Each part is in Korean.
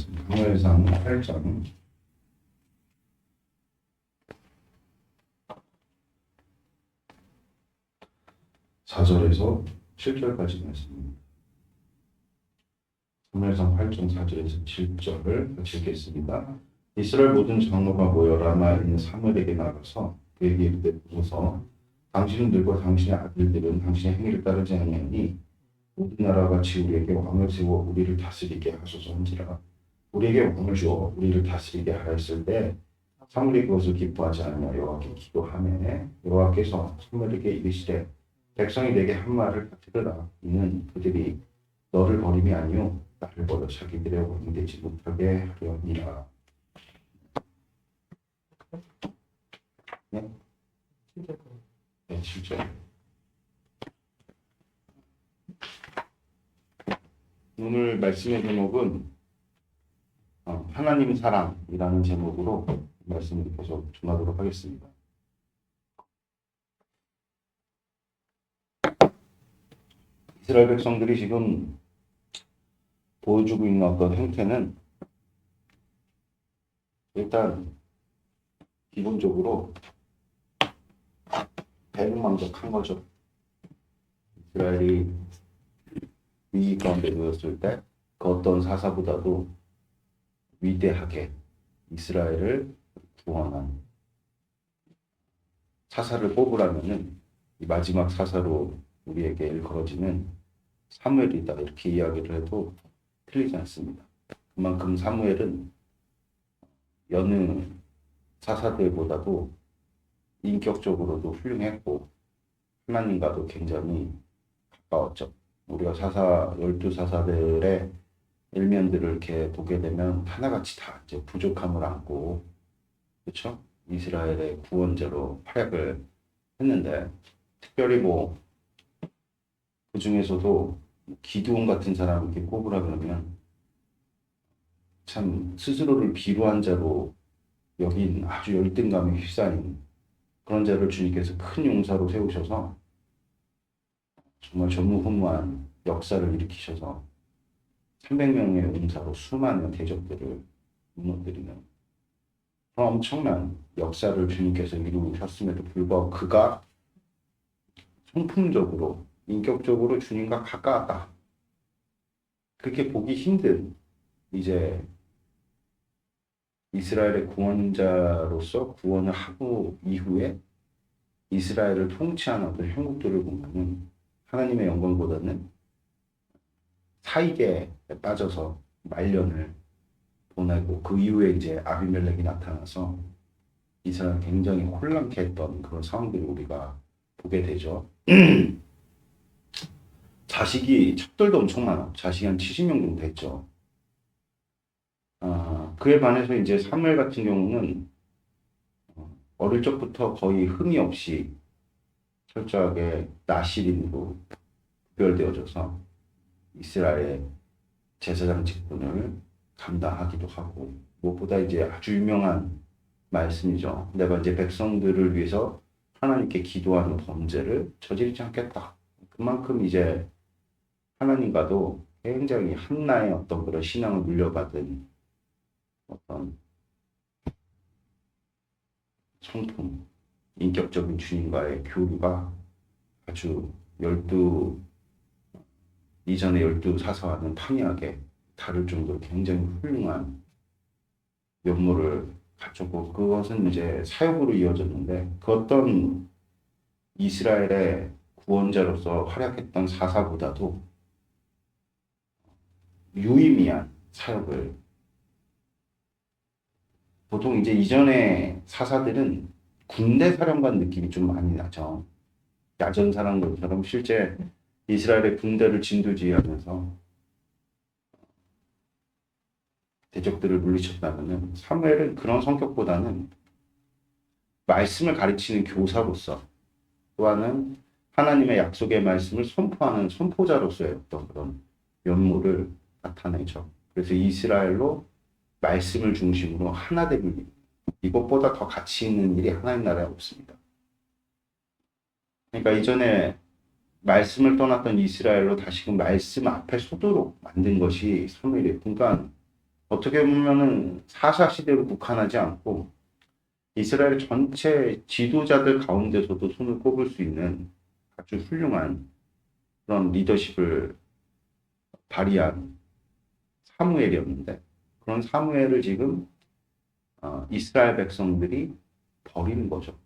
말씀. 사무엘상 8장 4절에서 7절까지 말씀입니다. 사무엘상 8장 4절에서 7절을 같이 읽겠습니다. 이스라엘 모든 장로가 모여 라마에 있는 사무엘에게 나가서 그에게 이르되 보소서 당신은 늙고 당신의 아들들은 당신의 행위를 따르지 아니하니 모든 나라와 같이 우리에게 왕을 세워 우리를 다스리게 하소서한지라. 우리에게 왕을 주어 우리를 다스리게 하였을 때 사무엘이 그것을 기뻐하지 않으며 여호와께 기도하매 여호와께서 사무엘에게 이르시되 백성이 내게 한 말을 들으라. 이는 그들이 너를 버림이 아니요 나를 버려 자기들의 왕이 되지 못하게 하려니라. 네? 네, 7절. 오늘 말씀의 제목은 하나님 사랑이라는 제목으로 말씀을 계속 전하도록 하겠습니다. 이스라엘 백성들이 지금 보여주고 있는 어떤 행태는 일단 기본적으로 배은망덕한 거죠. 이스라엘이 위기 가운데 놓였을 때 그 어떤 사사보다도 위대하게 이스라엘을 구원한 사사를 뽑으라면은 이 마지막 사사로 우리에게 일컬어지는 사무엘이다 이렇게 이야기를 해도 틀리지 않습니다. 그만큼 사무엘은 여느 사사들보다도 인격적으로도 훌륭했고 하나님과도 굉장히 가까웠죠. 우리가 12사사들의 일면들을 이렇게 보게 되면 하나같이 다 이제 부족함을 안고, 그렇죠? 이스라엘의 구원자로 활약을 했는데, 특별히 그 중에서도 기드온 같은 사람을 이렇게 꼽으라 그러면 참 스스로를 비루한 자로 여긴 아주 열등감에 휩싸인 그런 자를 주님께서 큰 용사로 세우셔서 정말 전무후무한 역사를 일으키셔서 300명의 용사로 수많은 대적들을 무너뜨리는 그런 엄청난 역사를 주님께서 이루셨음에도 불구하고 그가 성품적으로 인격적으로 주님과 가까웠다. 그렇게 보기 힘든 이제 이스라엘의 구원자로서 구원을 하고 이후에 이스라엘을 통치하는 어떤 형국들을 보면은 하나님의 영광보다는 사익에 빠져서 말년을 보내고 그 이후에 이제 아비멜렉이 나타나서 이스라엘 굉장히 혼란케 했던 그런 상황들을 우리가 보게 되죠. 자식이 척들도 엄청 많아. 자식이 한 70명 정도 됐죠. 그에 반해서 이제 사무엘 같은 경우는 어릴 적부터 거의 흠이 없이 철저하게 나실인으로 구별되어져서 이스라엘 제사장 직분을 감당하기도 하고 무엇보다 이제 아주 유명한 말씀이죠. 내가 이제 백성들을 위해서 하나님께 기도하는 범죄를 저지르지 않겠다. 그만큼 이제 하나님과도 굉장히 한나의 어떤 그런 신앙을 물려받은 어떤 성품, 인격적인 주님과의 교류가 아주 이전의 12사사와는 판이하게 다를 정도로 굉장히 훌륭한 면모를 갖췄고 그것은 이제 사역으로 이어졌는데 그 어떤 이스라엘의 구원자로서 활약했던 사사보다도 유의미한 사역을 보통 이제 이전의 사사들은 군대 사령관 느낌이 좀 많이 나죠. 야전 사령관처럼 실제 이스라엘의 군대를 진두지휘하면서 대적들을 물리쳤다면은 사무엘은 그런 성격보다는 말씀을 가르치는 교사로서 또한은 하나님의 약속의 말씀을 선포하는 선포자로서의 어떤 그런 면모를 나타내죠. 그래서 이스라엘로 말씀을 중심으로 하나 되는 이것보다 더 가치 있는 일이 하나님 나라에 없습니다. 그러니까 이전에 말씀을 떠났던 이스라엘로 다시금 말씀 앞에 서도록 만든 것이 사무엘이에요. 그러니까 어떻게 보면은 사사 시대로 국한하지 않고 이스라엘 전체 지도자들 가운데서도 손을 꼽을 수 있는 아주 훌륭한 그런 리더십을 발휘한 사무엘이었는데 그런 사무엘을 지금 이스라엘 백성들이 버리는 거죠.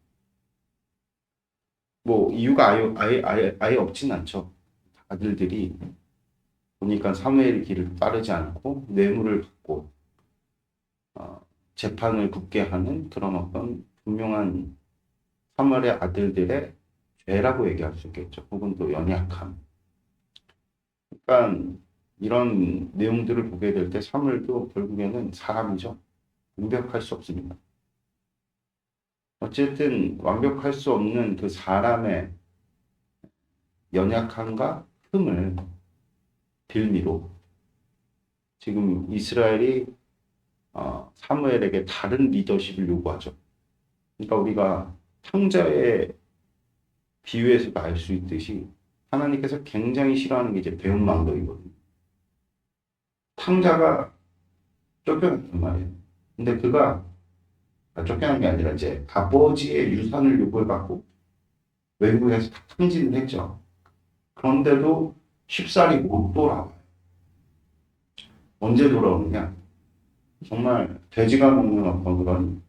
뭐 이유가 아예 없진 않죠. 아들들이 보니까 사무엘의 길을 따르지 않고 뇌물을 받고 재판을 붙게 하는 그런 어떤 분명한 사무엘의 아들들의 죄라고 얘기할 수 있겠죠. 혹은 또 연약함. 그러니까 이런 내용들을 보게 될 때 사무엘도 결국에는 사람이죠. 완벽할 수 없습니다. 어쨌든 완벽할 수 없는 그 사람의 연약함과 흠을 빌미로 지금 이스라엘이 사무엘에게 다른 리더십을 요구하죠. 그러니까 우리가 탕자의 비유에서도 알 수 있듯이 하나님께서 굉장히 싫어하는 게 이제 배은망덕이거든요. 탕자가 쫓겨났단 말이에요. 근데 그가 쫓겨난 게 아니라 이제 아버지의 유산을 요구해갖고 외국에서 다 탕진을 했죠. 그런데도 쉽사리 못 돌아와요. 언제 돌아오느냐? 정말 돼지가 먹는 어떤 그런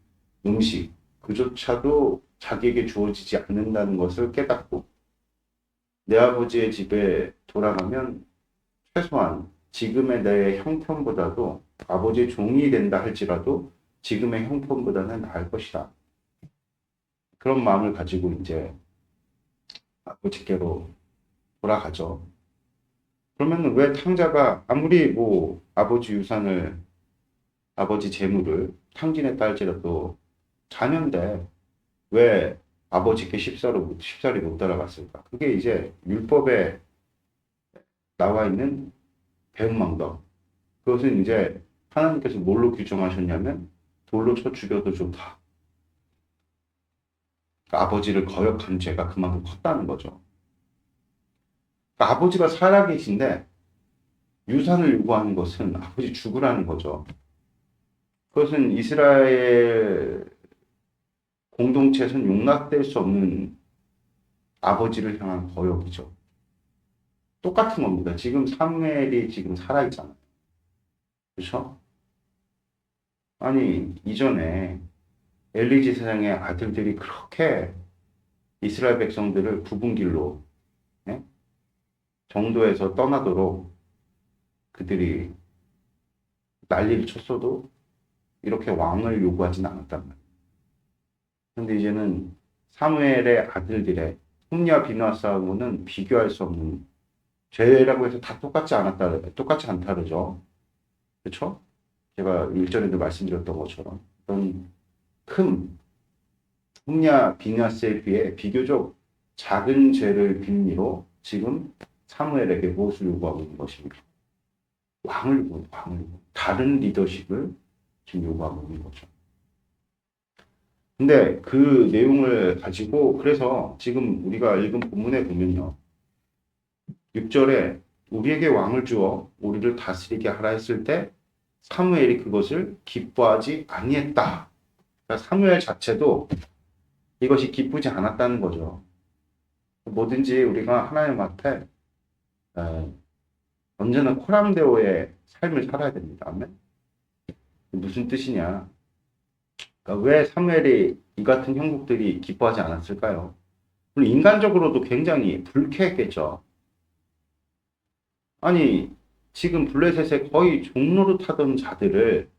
음식, 그조차도 자기에게 주어지지 않는다는 것을 깨닫고 내 아버지의 집에 돌아가면 최소한 지금의 내 형편보다도 아버지의 종이 된다 할지라도 지금의 형편보다는 나을 것이다. 그런 마음을 가지고 이제 아버지께로 돌아가죠. 그러면 왜 탕자가 아무리 뭐 아버지 유산을, 아버지 재물을 탕진했다 할지라도 자녀인데 왜 아버지께 쉽사리 못 따라갔을까? 그게 이제 율법에 나와 있는 배은망덕. 그것은 이제 하나님께서 뭘로 규정하셨냐면 돌로 쳐 죽여도 좋다. 그러니까 아버지를 거역한 죄가 그만큼 컸다는 거죠. 그러니까 아버지가 살아계신데 유산을 요구하는 것은 아버지 죽으라는 거죠. 그것은 이스라엘 공동체에서는 용납될 수 없는 아버지를 향한 거역이죠. 똑같은 겁니다. 지금 사무엘이 지금 살아있잖아요. 그렇죠? 아니 이전에 엘리 제사장의 아들들이 그렇게 이스라엘 백성들을 굽은 길로 정도에서 떠나도록 그들이 난리를 쳤어도 이렇게 왕을 요구하진 않았단 말이에요. 그런데 이제는 사무엘의 아들들의 홈리와 비누아스하고는 비교할 수 없는 죄라고 해서 다 똑같지 않다 그러죠. 그렇죠? 제가 일전에도 말씀드렸던 것처럼 어떤 큰 홈리와 비누아스에 비해 비교적 작은 죄를 빌미로 지금 사무엘에게 무엇을 요구하고 있는 것입니까? 왕을 다른 리더십을 지금 요구하고 있는 거죠. 근데 그 내용을 가지고 그래서 지금 우리가 읽은 본문에 보면요. 6절에 우리에게 왕을 주어 우리를 다스리게 하라 했을 때 사무엘이 그것을 기뻐하지 아니했다. 그러니까 사무엘 자체도 이것이 기쁘지 않았다는 거죠. 뭐든지 우리가 하나님 앞에 언제나 코람데오의 삶을 살아야 됩니다. 아멘. 무슨 뜻이냐? 그러니까 왜 사무엘이 이 같은 형국들이 기뻐하지 않았을까요? 물론 인간적으로도 굉장히 불쾌했겠죠. 아니 지금 블레셋에 거의 종로릇하던 자들을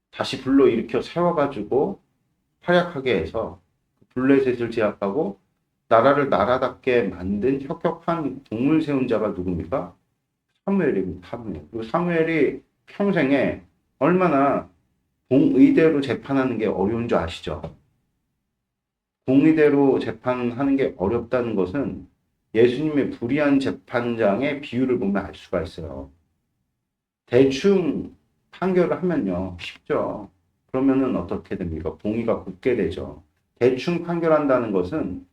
다시 불러일으켜 세워가지고 활약하게 해서 블레셋을 제압하고 나라를 나라답게 만든 혁혁한 공을 세운 자가 누굽니까? 사무엘입니다. 사무엘. 그리고 사무엘이 평생에 얼마나 공의대로 재판하는 게 어려운 줄 아시죠? 공의대로 재판하는 게 어렵다는 것은 예수님의 불의한 재판장의 비유를 보면 알 수가 있어요. 대충 판결을 하면요, 쉽죠. 그러면은 어떻게 됩니까? 공의가 굳게 되죠. 대충 판결한다는 것은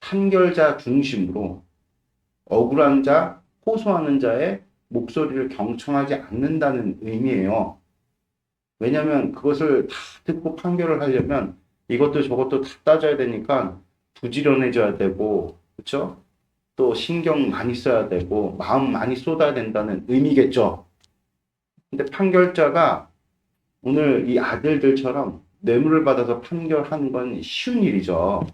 판결자 중심으로 억울한 자, 호소하는 자의 목소리를 경청하지 않는다는 의미예요. 왜냐하면 그것을 다 듣고 판결을 하려면 이것도 저것도 다 따져야 되니까 부지런해져야 되고, 그렇죠? 또 신경 많이 써야 되고 마음 많이 쏟아야 된다는 의미겠죠. 근데 판결자가 오늘 이 아들들처럼 뇌물을 받아서 판결하는 건 쉬운 일이죠.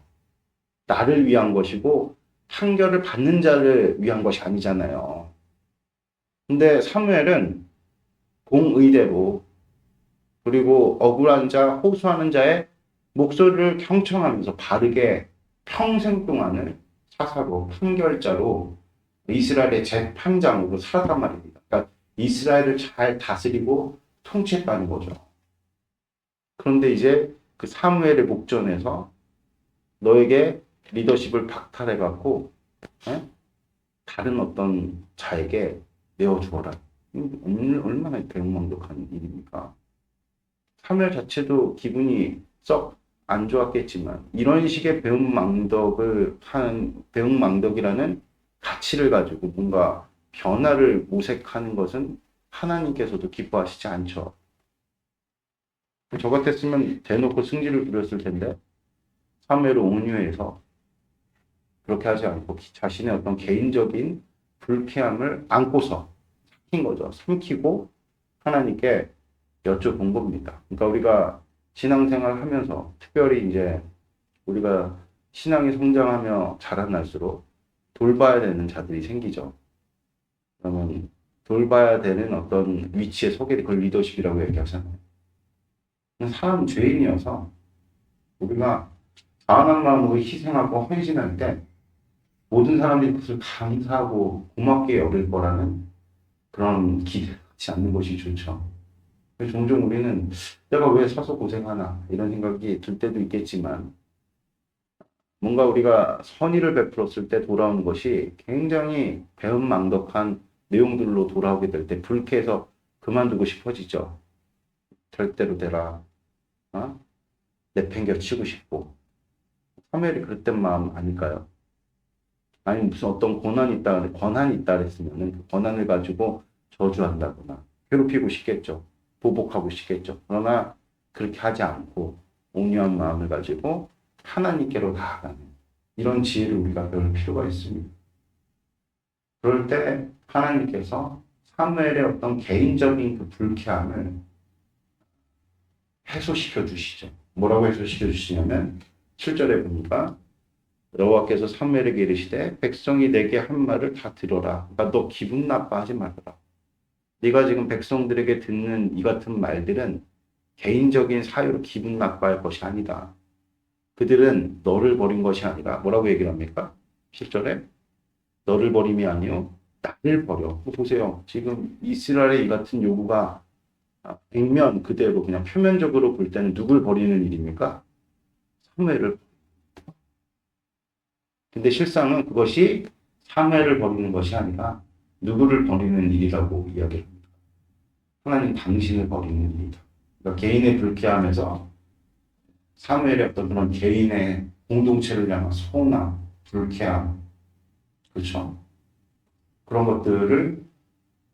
나를 위한 것이고 판결을 받는 자를 위한 것이 아니잖아요. 근데 사무엘은 공의대로 그리고 억울한 자, 호소하는 자의 목소리를 경청하면서 바르게 평생 동안을 사사로 판결자로 이스라엘의 재판장으로 살았단 말입니다. 그러니까 이스라엘을 잘 다스리고 통치했다는 거죠. 그런데 이제 그 사무엘의 목전에서 너에게 리더십을 박탈해갖고 다른 어떤 자에게 내어주어라. 얼마나 대응망덕한 일입니까? 사무엘 자체도 기분이 썩 안 좋았겠지만 이런 식의 배은망덕이라는 가치를 가지고 뭔가 변화를 모색하는 것은 하나님께서도 기뻐하시지 않죠. 저 같았으면 대놓고 승질을 부렸을 텐데 사무엘을 온유해서 그렇게 하지 않고 자신의 어떤 개인적인 불쾌함을 안고서 삼킨 거죠. 삼키고 하나님께 여쭤본 겁니다. 그러니까 우리가 신앙생활을 하면서 특별히 이제 우리가 신앙이 성장하며 자라날수록 돌봐야 되는 자들이 생기죠. 그러면 돌봐야 되는 어떤 위치에 서게 돼. 그걸 리더십이라고 얘기하잖아요. 사람 죄인이어서 우리가 자원한 마음으로 희생하고 헌신할 때 모든 사람들이 그것을 감사하고 고맙게 여길 거라는 그런 기대를 갖지 않는 것이 좋죠. 종종 우리는 내가 왜 사서 고생하나 이런 생각이 들 때도 있겠지만 뭔가 우리가 선의를 베풀었을 때 돌아오는 것이 굉장히 배은망덕한 내용들로 돌아오게 될 때 불쾌해서 그만두고 싶어지죠. 될 대로 되라. 내팽개치고 싶고. 사무엘이 그랬던 마음 아닐까요? 아니 무슨 어떤 권한이 있다 그랬으면 그 권한을 가지고 저주한다거나 괴롭히고 싶겠죠. 보복하고 싶겠죠. 그러나 그렇게 하지 않고 온유한 마음을 가지고 하나님께로 나아가는 이런 지혜를 우리가 배울 필요가 있습니다. 그럴 때 하나님께서 사무엘의 어떤 개인적인 그 불쾌함을 해소시켜 주시죠. 뭐라고 해소시켜 주시냐면 7절에 보니까 여호와께서 사무엘에게 이르시되 백성이 내게 한 말을 다 들어라. 그러니까 너 기분 나빠하지 말아라. 네가 지금 백성들에게 듣는 이 같은 말들은 개인적인 사유로 기분 나빠할 것이 아니다. 그들은 너를 버린 것이 아니라 뭐라고 얘기를 합니까? 7절에 너를 버림이 아니요 나를 버려. 보세요. 지금 이스라엘의 이 같은 요구가 백면 그대로 그냥 표면적으로 볼 때는 누굴 버리는 일입니까? 사무엘을. 근데 실상은 그것이 사무엘을 버리는 것이 아니라 누구를 버리는 일이라고 이야기를 합니다. 하나님 당신을 버리는 일이다. 그러니까 개인의 불쾌함에서 사무엘의 어떤 그런 개인의 공동체를 향한 소나 불쾌함, 그렇죠? 그런 것들을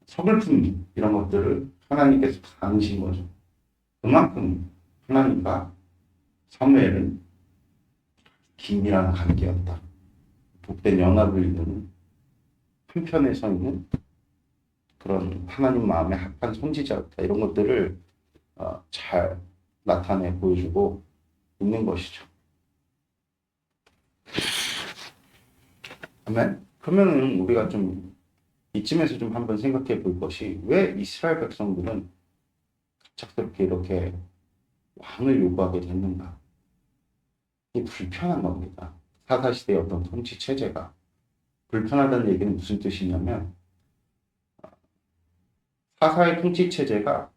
서글픔 이런 것들을 하나님께서 당신 거죠. 그만큼 하나님과 사무엘은 긴밀한 관계였다. 복된 연합을 이루는 한편에 서 있는 그런 하나님 마음에 합한 선지자였다. 이런 것들을 잘 나타내 보여주고 있는 것이죠. 아멘. 그러면 우리가 좀 이쯤에서 좀 한번 생각해 볼 것이 왜 이스라엘 백성들은 갑작스럽게 이렇게 왕을 요구하게 됐는가? 이게 불편한 겁니다. 사사시대의 어떤 통치 체제가 불편하다는 얘기는 무슨 뜻이냐면 사사의 통치 체제가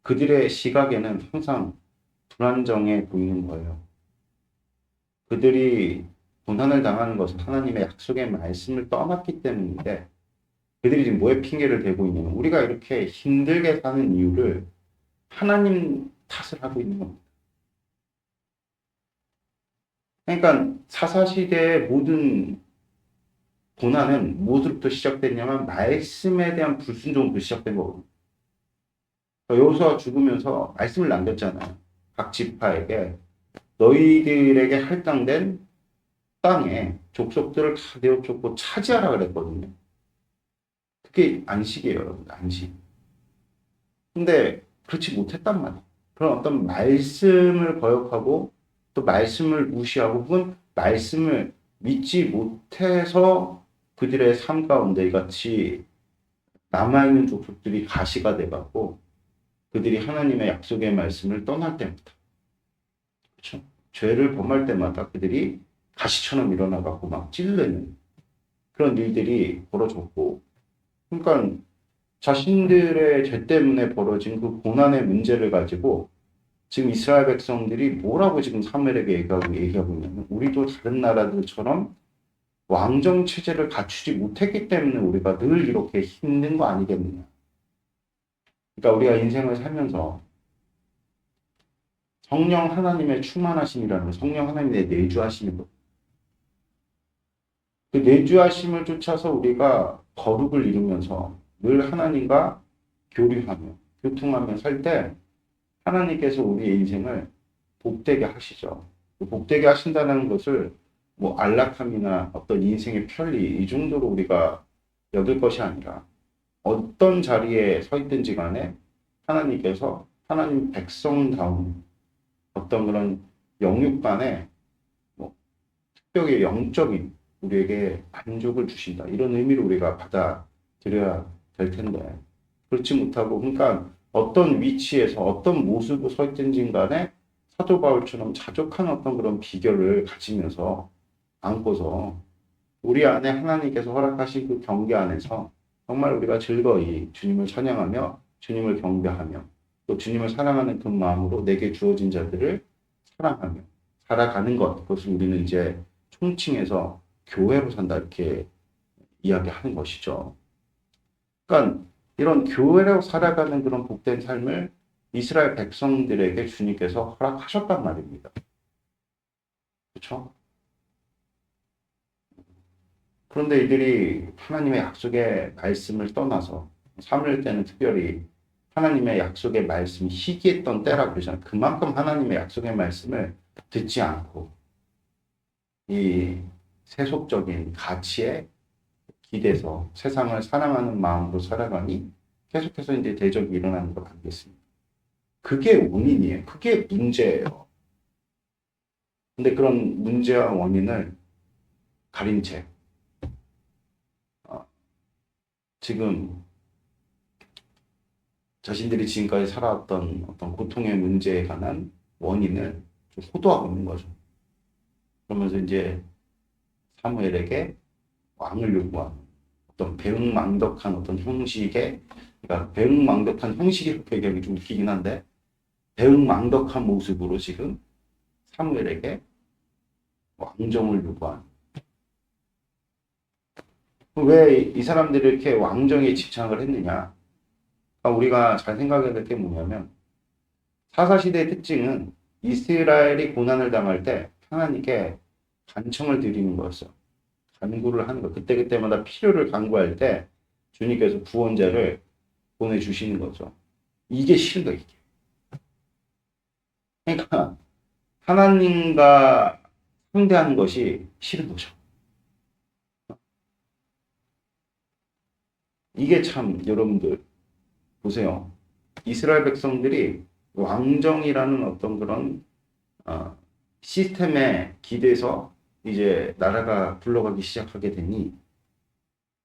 그들의 시각에는 항상 불안정해 보이는 거예요. 그들이 고난을 당하는 것은 하나님의 약속의 말씀을 떠났기 때문인데 그들이 지금 뭐에 핑계를 대고 있냐면 우리가 이렇게 힘들게 사는 이유를 하나님 탓을 하고 있는 겁니다. 그러니까 사사시대의 모든 고난은 무엇으로부터 시작됐냐면 말씀에 대한 불순종으로 시작된 거거든요. 여호수아 죽으면서 말씀을 남겼잖아요. 각 지파에게 너희들에게 할당된 땅에 족속들을 다 내어쫓고 차지하라 그랬거든요. 그게 안식이에요, 여러분. 안식. 근데 그렇지 못했단 말이에요. 그런 어떤 말씀을 거역하고 또 말씀을 무시하고 혹은 말씀을 믿지 못해서 그들의 삶 가운데 이같이 남아있는 족속들이 가시가 돼갖고 그들이 하나님의 약속의 말씀을 떠날 때마다, 그렇죠? 죄를 범할 때마다 그들이 가시처럼 일어나갖고 막 찔르는 그런 일들이 벌어졌고, 그러니까 자신들의 죄 때문에 벌어진 그 고난의 문제를 가지고 지금 이스라엘 백성들이 뭐라고 지금 사무엘에게 얘기하고 있냐면, 우리도 다른 나라들처럼 왕정 체제를 갖추지 못했기 때문에 우리가 늘 이렇게 힘든 거 아니겠느냐. 그러니까 우리가 인생을 살면서 성령 하나님의 충만하심이라는, 성령 하나님의 내주하심이, 그 내주하심을 쫓아서 우리가 거룩을 이루면서 늘 하나님과 교류하며 교통하며 살 때 하나님께서 우리의 인생을 복되게 하시죠. 복되게 하신다는 것을 뭐 안락함이나 어떤 인생의 편리 이 정도로 우리가 여길 것이 아니라, 어떤 자리에 서 있든지 간에 하나님께서 하나님 백성다운 어떤 그런 영육 간에 뭐 특별히 영적인 우리에게 만족을 주신다, 이런 의미로 우리가 받아들여야 될 텐데, 그렇지 못하고, 그러니까 어떤 위치에서 어떤 모습으로 서 있든지 간에 사도 바울처럼 자족한 어떤 그런 비결을 가지면서 안고서 우리 안에 하나님께서 허락하신 그 경계 안에서 정말 우리가 즐거이 주님을 찬양하며 주님을 경배하며 또 주님을 사랑하는 그 마음으로 내게 주어진 자들을 사랑하며 살아가는 것, 그것을 우리는 이제 총칭해서 교회로 산다, 이렇게 이야기하는 것이죠. 그러니까 이런 교회로 살아가는 그런 복된 삶을 이스라엘 백성들에게 주님께서 허락하셨단 말입니다. 그렇죠? 그런데 이들이 하나님의 약속의 말씀을 떠나서, 사무엘 때는 특별히 하나님의 약속의 말씀이 희귀했던 때라고 그러잖아요. 그만큼 하나님의 약속의 말씀을 듣지 않고 이 세속적인 가치에 기대서 세상을 사랑하는 마음으로 살아가니 계속해서 이제 대적이 일어나는 것 아니겠습니까? 그게 원인이에요. 그게 문제예요. 근데 그런 문제와 원인을 가린 채 지금 자신들이 지금까지 살아왔던 어떤 고통의 문제에 관한 원인을 좀 호도하고 있는 거죠. 그러면서 이제 사무엘에게 왕을 요구하는 어떤 배은망덕한 어떤 형식의, 그러니까 배은망덕한 형식이라고 얘기하기 좀 웃기긴 한데, 배은망덕한 모습으로 지금 사무엘에게 왕정을 요구하는. 왜 이 사람들이 이렇게 왕정에 집착을 했느냐? 우리가 잘 생각해야 될 게 뭐냐면, 사사시대의 특징은 이스라엘이 고난을 당할 때 하나님께 간청을 드리는 거였어요. 간구를 하는 거. 그때그때마다 필요를 간구할 때 주님께서 구원자를 보내주시는 거죠. 이게 싫은 거예요, 이게. 그러니까 하나님과 상대하는 것이 싫은 거죠. 이게 참, 여러분들 보세요. 이스라엘 백성들이 왕정이라는 어떤 그런 시스템에 기대서 이제 나라가 굴러가기 시작하게 되니,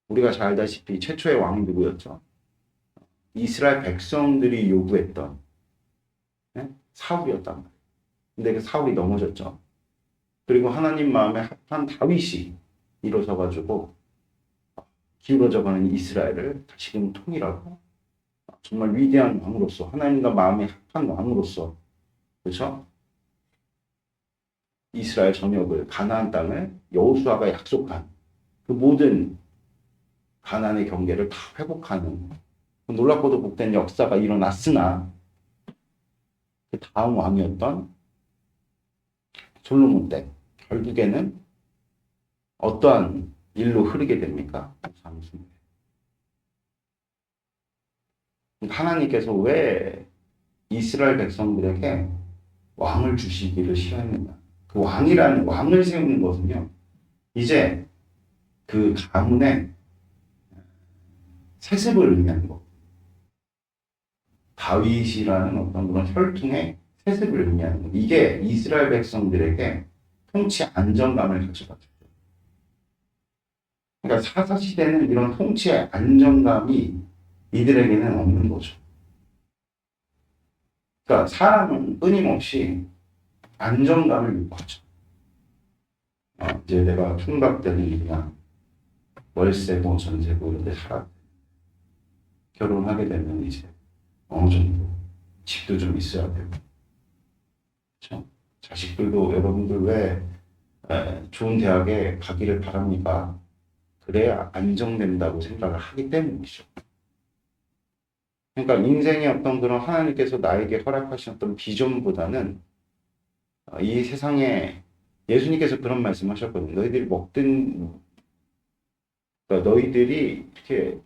우리가 잘 알다시피 최초의 왕이 누구였죠? 이스라엘 백성들이 요구했던 사울이었단 말이에요. 근데 그 사울이 넘어졌죠. 그리고 하나님 마음에 합한 다윗이 일어서가지고 기울어져가는 이스라엘을 다시금 통일하고 정말 위대한 왕으로서, 하나님과 마음에 합한 왕으로서, 그렇죠? 이스라엘 전역을, 가나안 땅을 여호수아가 약속한 그 모든 가나안의 경계를 다 회복하는 그 놀랍고도 복된 역사가 일어났으나, 그 다음 왕이었던 솔로몬 때 결국에는 어떠한 일로 흐르게 됩니까? 하나님께서 왜 이스라엘 백성들에게 왕을 주시기를 싫어했느냐? 그 왕이라는 왕을 세우는 것은요, 이제 그 가문의 세습을 의미하는 거. 다윗이라는 어떤 그런 혈통의 세습을 의미하는 거. 이게 이스라엘 백성들에게 통치 안정감을 가져다 주죠. 그러니까 사사 시대는 이런 통치의 안정감이 이들에게는 없는 거죠. 그러니까 사람은 끊임없이 안정감을 요구하죠. 이제 내가 총각 때는 그냥 월세고 전세고 이런 데 살아. 결혼하게 되면 이제 어느 정도 집도 좀 있어야 되고. 그렇죠? 자식들도 여러분들 왜 좋은 대학에 가기를 바랍니까? 그래야 안정된다고 생각을 하기 때문이죠. 그러니까 인생의 어떤 그런 하나님께서 나에게 허락하신 어떤 비전보다는 이 세상에 예수님께서 그런 말씀하셨거든요. 너희들이 먹든 그러니까 너희들이 이렇게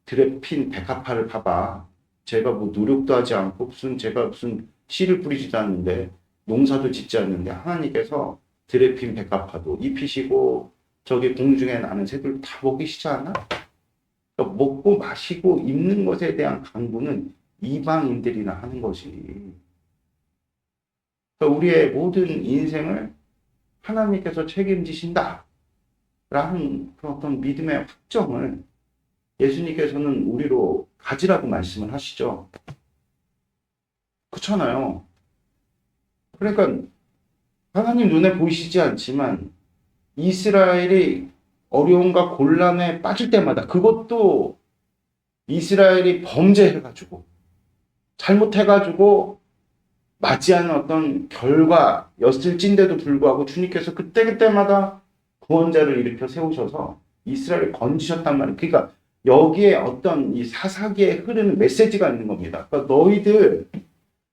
들에 핀 백합화를 봐봐. 제가 뭐 노력도 하지 않고 제가 무슨 씨를 뿌리지도 않는데 농사도 짓지 않는데 하나님께서 들에 핀 백합화도 입히시고 저기 공중에 나는 새들 다 먹이시지 않아? 그러니까 먹고 마시고 입는 것에 대한 강구는 이방인들이나 하는 것이. 그러니까 우리의 모든 인생을 하나님께서 책임지신다 라는 그런 어떤 믿음의 확정을 예수님께서는 우리로 가지라고 말씀을 하시죠. 그렇잖아요. 그러니까 하나님 눈에 보이시지 않지만 이스라엘이 어려움과 곤란에 빠질 때마다 그것도 이스라엘이 범죄해가지고 잘못해가지고 맞지 않은 어떤 결과였을진데도 불구하고 주님께서 그때그때마다 구원자를 일으켜 세우셔서 이스라엘을 건지셨단 말이에요. 그러니까 여기에 어떤 이 사사기에 흐르는 메시지가 있는 겁니다. 그러니까 너희들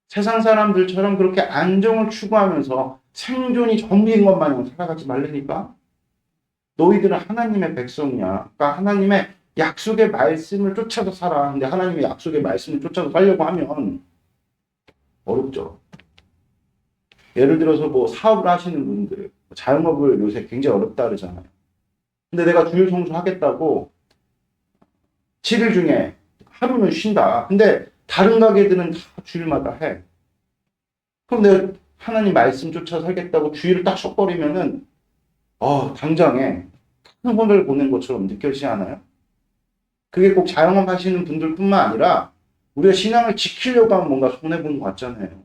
세상 사람들처럼 그렇게 안정을 추구하면서 생존이 전부인 것 마냥 살아가지 말라니까. 너희들은 하나님의 백성이야. 그러니까 하나님의 약속의 말씀을 쫓아서 살아. 근데 하나님의 약속의 말씀을 쫓아서 살려고 하면 어렵죠. 예를 들어서 뭐 사업을 하시는 분들, 자영업을 요새 굉장히 어렵다 그러잖아요. 근데 내가 주일 청소하겠다고 7일 중에 하루는 쉰다. 근데 다른 가게들은 다 주일마다 해. 그럼 내가 하나님 말씀 쫓아 살겠다고 주일을 딱 쉬어버리면은 당장에 큰 혼을 보낸 것처럼 느껴지지 않아요? 그게 꼭 자영업 하시는 분들뿐만 아니라 우리가 신앙을 지키려고 하면 뭔가 손해보는 것 같잖아요.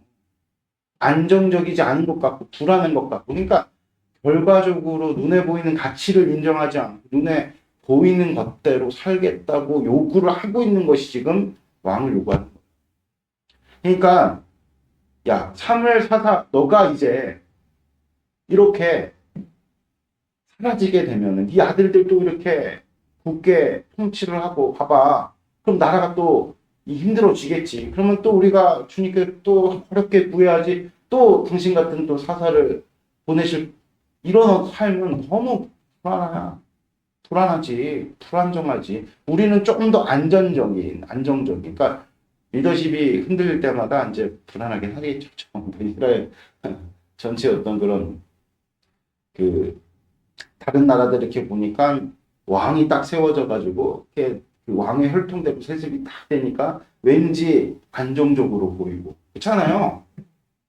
안정적이지 않은 것 같고 불안한 것 같고. 그러니까 결과적으로 눈에 보이는 가치를 인정하지 않고 눈에 보이는 것대로 살겠다고 요구를 하고 있는 것이 지금 왕을 요구하는 거예요. 그러니까 야 사무엘 사사 너가 이제 이렇게 사라지게 되면은 네 아들들도 이렇게 굳게 통치를 하고 봐봐. 그럼 나라가 또 힘들어지겠지. 그러면 또 우리가 주님께 또 어렵게 구해야지. 또 당신 같은 또 사사를 보내실 이런 삶은 너무 불안하지. 불안정하지. 우리는 조금 더 안정적인. 그러니까 리더십이 흔들릴 때마다 이제 불안하긴 하겠죠. 이스라엘 전체 어떤 그런 다른 나라들 이렇게 보니까 왕이 딱 세워져 가지고 이렇게 그 왕의 혈통대로 세습이 딱 되니까 왠지 안정적으로 보이고 그렇잖아요.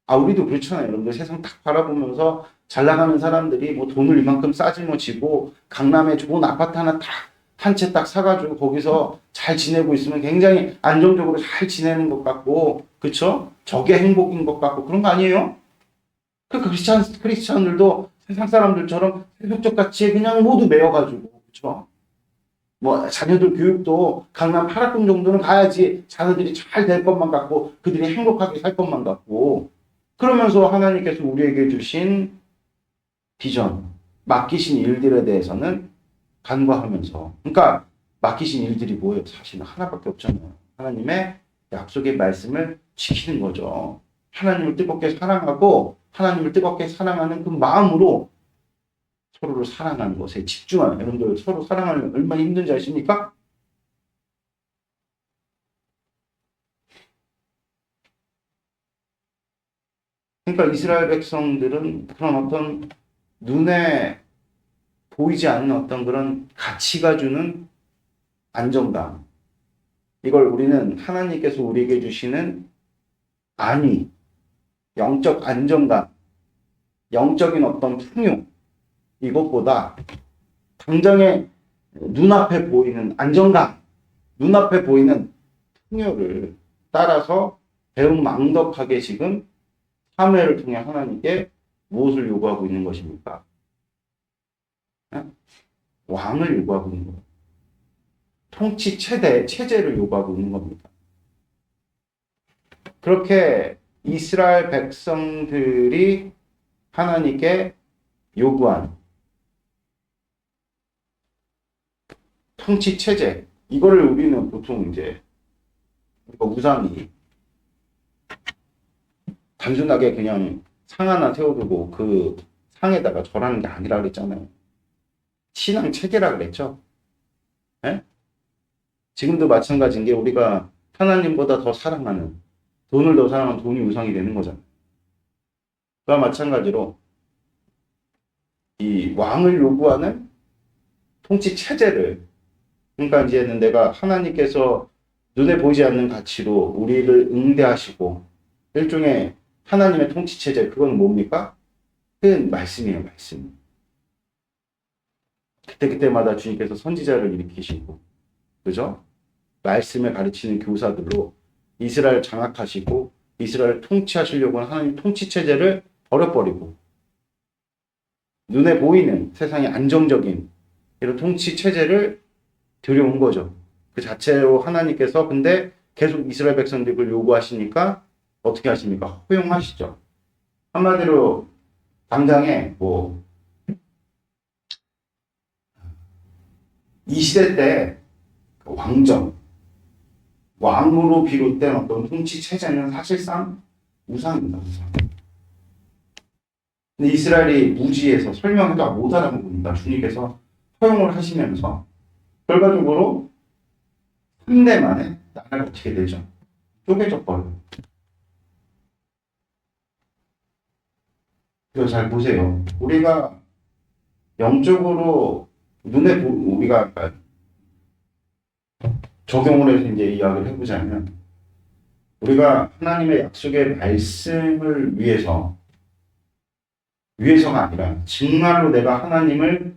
우리도 그렇잖아요. 여러분들 세상 딱 바라보면서 잘 나가는 사람들이 뭐 돈을 이만큼 싸질머지고 강남에 좋은 아파트 하나 딱 한 채 딱 사가지고 거기서 잘 지내고 있으면 굉장히 안정적으로 잘 지내는 것 같고 그렇죠? 저게 행복인 것 같고 그런 거 아니에요? 그 크리스찬들도 세상 사람들처럼 세속적 가치에 그냥 모두 매여가지고 그렇죠? 뭐 자녀들 교육도 강남 8학군 정도는 가야지 자녀들이 잘 될 것만 같고 그들이 행복하게 살 것만 같고 그러면서 하나님께서 우리에게 주신 비전, 맡기신 일들에 대해서는 간과하면서 그러니까 맡기신 일들이 뭐예요? 사실은 하나밖에 없잖아요. 하나님의 약속의 말씀을 지키는 거죠. 하나님을 뜨겁게 사랑하고 하나님을 뜨겁게 사랑하는 그 마음으로 서로를 사랑하는 것에 집중하는, 여러분들 서로 사랑하는 얼마나 힘든지 아십니까? 그러니까 이스라엘 백성들은 그런 어떤 눈에 보이지 않는 어떤 그런 가치가 주는 안정감, 이걸 우리는 하나님께서 우리에게 주시는 안위, 영적 안정감, 영적인 어떤 풍요, 이것보다 당장에 눈앞에 보이는 안정감, 눈앞에 보이는 풍요를 따라서 배은망덕하게 지금 사무엘을 통해 하나님께 무엇을 요구하고 있는 것입니까? 왕을 요구하고 있는 거예요. 통치 체제를 요구하고 있는 겁니다. 그렇게 이스라엘 백성들이 하나님께 요구한 통치 체제, 이거를 우리는 보통 이제 우상이 단순하게 그냥 상 하나 세워두고 그 상에다가 절하는 게 아니라 그랬잖아요. 신앙 체계라 그랬죠. 네? 지금도 마찬가지인 게 우리가 하나님보다 더 사랑하는, 돈을 더 사랑하면 돈이 우상이 되는 거잖아요. 그와 마찬가지로 이 왕을 요구하는 통치 체제를, 그러니까 이제는 내가 하나님께서 눈에 보이지 않는 가치로 우리를 응대하시고 일종의 하나님의 통치 체제, 그건 뭡니까? 그건 말씀이에요, 말씀. 그때그때마다 주님께서 선지자를 일으키시고, 그죠? 말씀을 가르치는 교사들로 이스라엘 장악하시고 이스라엘 통치하시려고 하는 하나님 통치 체제를 버려버리고 눈에 보이는 세상의 안정적인 이런 통치 체제를 들여온 거죠. 그 자체로 하나님께서 근데 계속 이스라엘 백성들이 그걸 요구하시니까 어떻게 하십니까? 허용하시죠. 한마디로 당장에 이 시대 때 왕정, 왕으로 비롯된 어떤 통치 체제는 사실상 우상입니다. 우상. 근데 이스라엘이 무지해서 설명해도 못 알아먹으니까 주님께서 허용을 하시면서 결과적으로 3대 만에 나라가 어떻게 되죠? 쪼개져 버려요. 그래서 잘 보세요. 우리가 영적으로 우리가 적용을 해서 이제 이야기를 해보자면, 우리가 하나님의 약속의 말씀을 위해서가 아니라 정말로 내가 하나님을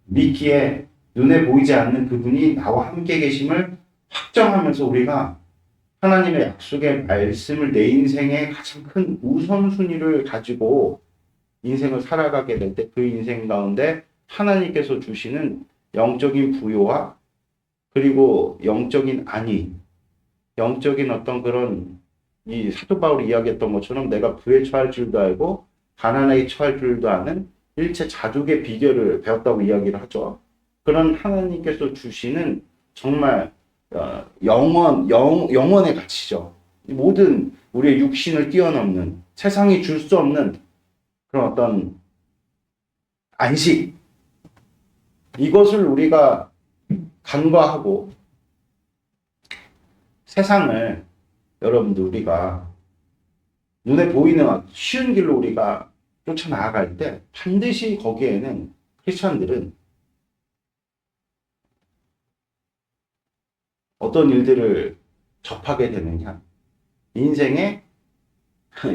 믿기에 눈에 보이지 않는 그분이 나와 함께 계심을 확정하면서 우리가 하나님의 약속의 말씀을 내 인생의 가장 큰 우선순위를 가지고 인생을 살아가게 될 때 그 인생 가운데 하나님께서 주시는 영적인 부요와 그리고 영적인 안위, 영적인 어떤 그런 이 사도 바울이 이야기했던 것처럼 내가 부에 처할 줄도 알고 가난에 처할 줄도 아는 일체 자족의 비결을 배웠다고 이야기를 하죠. 그런 하나님께서 주시는 정말 영원의 가치죠. 모든 우리의 육신을 뛰어넘는 세상이 줄 수 없는 그런 어떤 안식, 이것을 우리가 간과하고 세상을 여러분들 우리가 눈에 보이는 쉬운 길로 우리가 쫓아나갈 때 반드시 거기에는 크리스천들은 어떤 일들을 접하게 되느냐, 인생의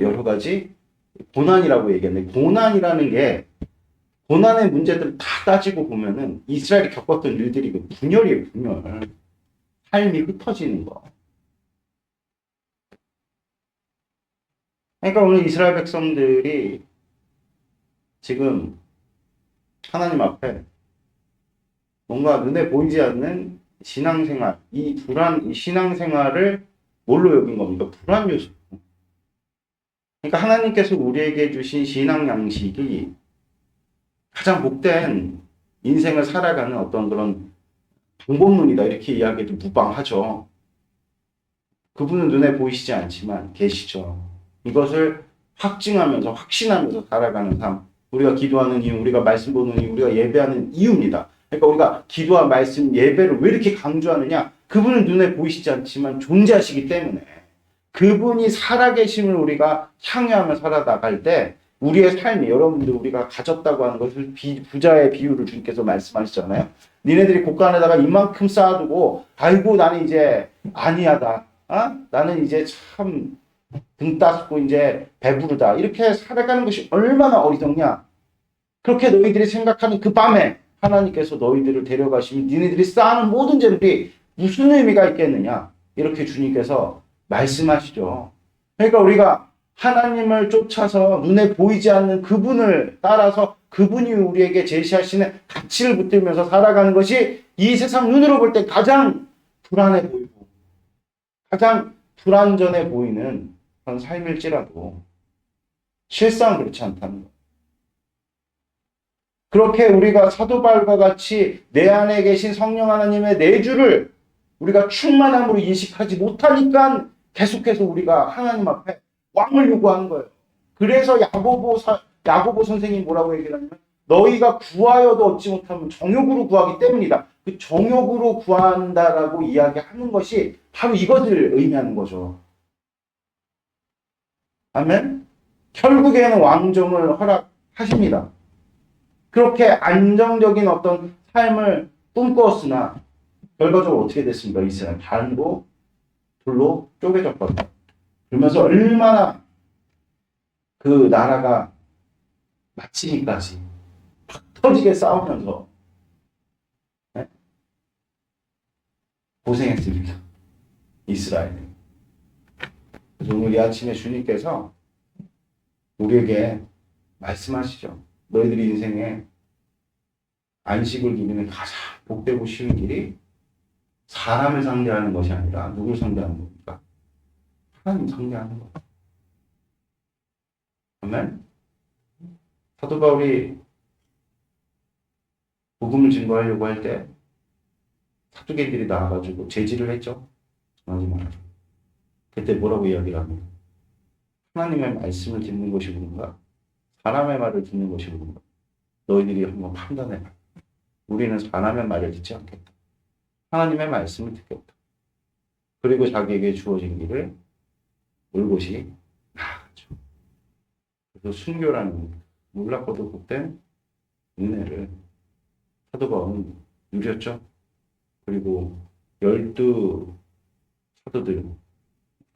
여러 가지 고난이라고 얘기했는데, 고난의 문제들을 다 따지고 보면은 이스라엘이 겪었던 일들이 그 분열이에요, 분열. 삶이 흩어지는 거. 그러니까 오늘 이스라엘 백성들이 지금 하나님 앞에 뭔가 눈에 보이지 않는 신앙생활, 이 신앙생활을 뭘로 여긴 겁니까? 불안 요소. 그러니까 하나님께서 우리에게 주신 신앙 양식이 가장 복된 인생을 살아가는 어떤 그런 방법론이다, 이렇게 이야기도 무방하죠. 그분은 눈에 보이시지 않지만 계시죠. 이것을 확증하면서 확신하면서 살아가는 삶, 우리가 기도하는 이유, 우리가 말씀 보는 이유, 우리가 예배하는 이유입니다. 그러니까 우리가 기도와 말씀, 예배를 왜 이렇게 강조하느냐? 그분은 눈에 보이시지 않지만 존재하시기 때문에 그분이 살아계심을 우리가 향유하며 살아나갈 때 우리의 삶이, 여러분들 우리가 가졌다고 하는 것을 부자의 비유를 주님께서 말씀하시잖아요. 니네들이 곳간에다가 이만큼 쌓아두고 아이고 나는 이제 아니하다. 나는 이제 참 등 따스고 이제 배부르다. 이렇게 살아가는 것이 얼마나 어리석냐. 그렇게 너희들이 생각하는 그 밤에 하나님께서 너희들을 데려가시면 니네들이 쌓아놓은 모든 재물이 무슨 의미가 있겠느냐. 이렇게 주님께서 말씀하시죠. 그러니까 우리가 하나님을 쫓아서 눈에 보이지 않는 그분을 따라서 그분이 우리에게 제시하시는 가치를 붙들면서 살아가는 것이 이 세상 눈으로 볼 때 가장 불안해 보이고 가장 불안전해 보이는 그런 삶일지라도 실상 그렇지 않다는 거예요. 그렇게 우리가 사도 바울과 같이 내 안에 계신 성령 하나님의 내주를 우리가 충만함으로 인식하지 못하니까 계속해서 우리가 하나님 앞에 왕을 요구하는 거예요. 그래서 야고보 선생님이 뭐라고 얘기를 하냐면 너희가 구하여도 얻지 못하면 정욕으로 구하기 때문이다. 그 정욕으로 구한다라고 이야기하는 것이 바로 이것을 의미하는 거죠. 아멘. 결국에는 왕정을 허락하십니다. 그렇게 안정적인 어떤 삶을 꿈꾸었으나 결과적으로 어떻게 됐습니까? 이스라엘 반으로 둘로 쪼개졌거든요. 그러면서 얼마나 그 나라가 마치기까지 팍 터지게 싸우면서 고생했습니다. 이스라엘이. 그래서 오늘 이 아침에 주님께서 우리에게 말씀하시죠. 너희들이 인생에 안식을 누리는 가장 복되고 쉬운 길이 사람을 상대하는 것이 아니라 누굴 상대하는 겁니까? 하나님 상대하는 거예요. 아멘. 사도 바울이 복음을 증거하려고 할 때 사두개인들이 나와가지고 제지를 했죠. 전하지 말아라. 그때 뭐라고 이야기를 합니까? 하나님의 말씀을 듣는 것이 옳은가? 사람의 말을 듣는 것이 옳은가? 너희들이 한번 판단해봐. 우리는 사람의 말을 듣지 않겠다. 하나님의 말씀을 듣겠다. 그리고 자기에게 주어진 길을 올곧이 나아가죠. 그래서 순교라는 놀랍고도 복된 은혜를 사도 바울은 누렸죠. 그리고 12 사도들,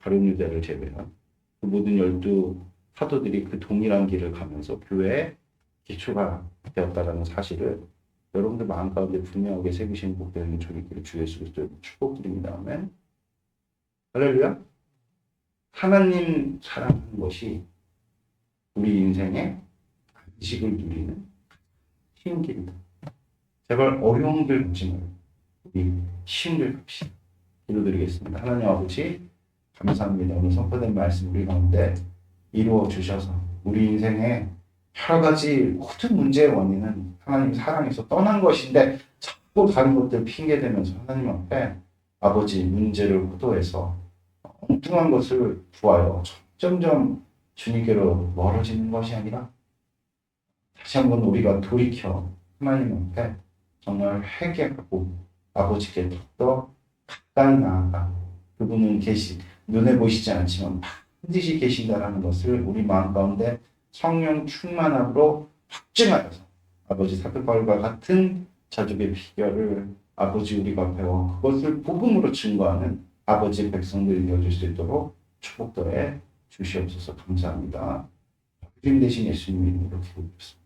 가룟 유다를 제외한 그 모든 12 사도들이 그 동일한 길을 가면서 교회의 기초가 되었다는 사실을 여러분들 마음 가운데 분명하게 새기신 복되는 주님께 주 예수 그리스도의 축복드립니다. 아멘. 할렐루야. 하나님 사랑하는 것이 우리 인생의 안식을 누리는 쉬운 길이다. 제발 어려운 길 걷지 말고 우리 쉬운 길 갑시다. 기도드리겠습니다. 하나님 아버지 감사합니다. 오늘 선포된 말씀 우리 가운데 이루어 주셔서 우리 인생의 여러 가지 모든 문제의 원인은 하나님 사랑에서 떠난 것인데 자꾸 다른 것들 핑계대면서 하나님 앞에 아버지 문제를 호도해서 엉뚱한 것을 구하여 점점 주님께로 멀어지는 것이 아니라 다시 한번 우리가 돌이켜 하나님 앞에 정말 회개하고 아버지께 더 가까이 나아가 그분은 눈에 보이시지 않지만 반드시 계신다라는 것을 우리 마음 가운데 성령 충만함으로 확증하여서 아버지 사도 바울과 같은 자족의 비결을 아버지 우리가 배워 그것을 복음으로 증거하는 아버지 백성들이 되어줄 수 있도록 축복도에 주시옵소서. 감사합니다. 주님 대신 예수님 이름으로 기도드렸습니다.